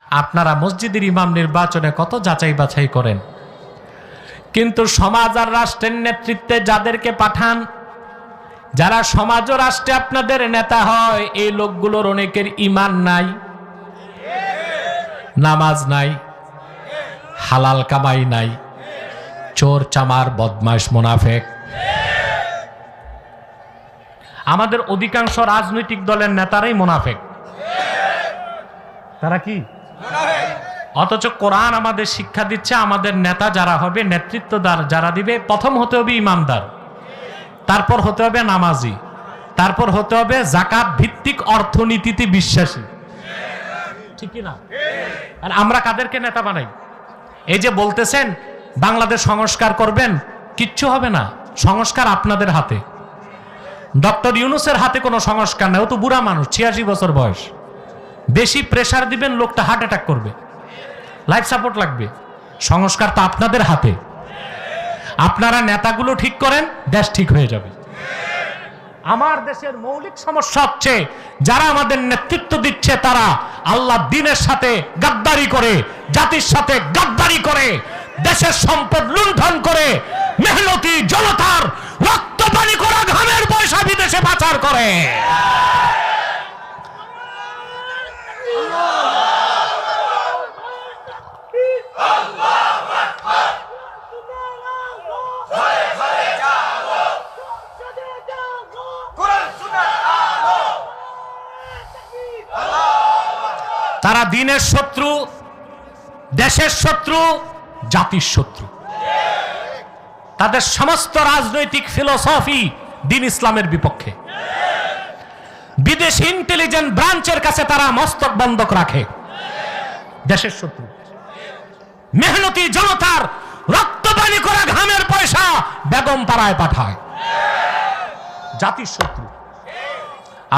আপনারা মসজিদের ইমাম নির্বাচনে কত যাচাই বাছাই করেন, কিন্তু সমাজ আর রাষ্ট্রের নেতৃত্বে যাদেরকে পাঠান, যারা সমাজ ও রাষ্ট্রে আপনাদের নেতা হয়, এই লোকগুলোর অনেকের ঈমান নাই, নামাজ নাই, হালাল কামাই নাই, চোর চামার বদমাশ মুনাফিক। আমাদের অধিকাংশ রাজনৈতিক দলের নেতারাই মুনাফিক। তারা কি? অথচ কোরআন আমাদের শিক্ষা দিচ্ছে, আমাদের নেতা যারা হবে, নেতৃত্বদার যারা দিবে, প্রথম হতে হবে ইমানদার, তারপর হতে হবে নামাজি, তারপর হতে হবে যাকাত ভিত্তিক অর্থনীতিতে বিশ্বাসী। ঠিক কি না? আর আমরা কাদেরকে নেতা বানাই? এই যে বলতেছেন বাংলাদেশ সংস্কার করবেন, কিচ্ছু হবে না। সংস্কার আপনাদের হাতে। ডক্টর ইউনূসের হাতে কোনো সংস্কার নেই। ও তো বুড়া মানুষ, 86 বছর বয়স। বেশি প্রেসার দিবেন, লোকটা হার্ট অ্যাটাক করবে, লাইফ সাপোর্ট লাগবে। সংস্কার তো আপনাদের হাতে। আপনারা নেতাগুলো ঠিক করেন, দেশ ঠিক হয়ে যাবে। আমার দেশের মৌলিক সমস্যা হচ্ছে যারা আমাদের নেতৃত্ব দিচ্ছে তারা আল্লাহ দ্বীনের সাথে গাদ্দারি করে, জাতির সাথে গাদ্দারি করে, দেশের সম্পদ লুণ্ঠন করে, মেহনতি জনতার রক্ত পানি করা ঘামের পয়সা বিদেশে পাচার করে। তারা দ্বীনের শত্রু, দেশের শত্রু, জাতির শত্রু। তাদের সমস্ত রাজনৈতিক ফিলোসফি দ্বীন ইসলামের বিপক্ষে। বিদেশি ইন্টেলিজেন্ট ব্রাঞ্চের কাছে তারা মস্তক বন্ধক রাখে। দেশের শত্রু, মেহনতি জনতার রক্ত পানি করা ঘামের পয়সা বেগম পাড়ায় পাঠায়। জাতির শত্রু।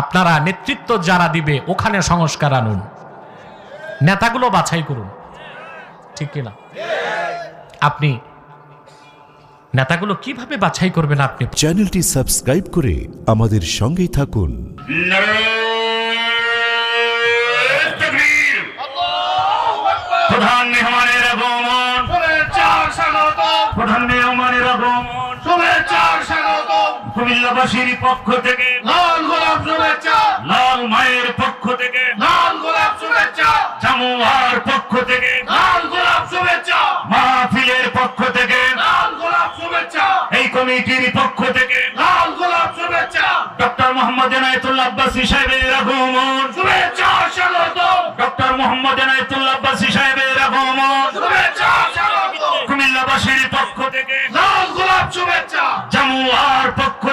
আপনারা নেতৃত্ব যারা দিবে ওখানে সংস্কার আনুন, নেতাগুলো বাছাই করুন। ঠিক কিনা? আপনি নেতাগুলো কিভাবে বাছাই করবেন? আপনি চ্যানেলটি সাবস্ক্রাইব করে আমাদের সঙ্গেই থাকুন। প্রধান মেহমানের আগমন, শুভেচ্ছার স্বাগতম। প্রধান মেহমানের আগমন, শুভেচ্ছার স্বাগতম। কুমিল্লাবাসীর পক্ষ থেকে লাল গোলাপ শুভেচ্ছা, লাল মায়ের পক্ষ থেকে লাল গোলাপ শুভেচ্ছা, জামুয়ার পক্ষ থেকে লাল গোলাপ শুভেচ্ছা, মাহফিলের পক্ষ থেকে লাল গোলাপ শুভেচ্ছা, এই কমিটির পক্ষ থেকে লাল গোলাপ শুভেচ্ছা। ডক্টর মোহাম্মদ এনায়েতুল্লাহ আব্বাসী সাহেবের আগমন, শুভেচ্ছা স্বাগতম। ডক্টর মোহাম্মদ এনায়েতুল্লাহ আব্বাসী সাহেবের আগমন, শুভেচ্ছা স্বাগতম। কুমিল্লাবাসীর পক্ষ থেকে লাল গোলাপ শুভেচ্ছা, জামুয়ার পক্ষ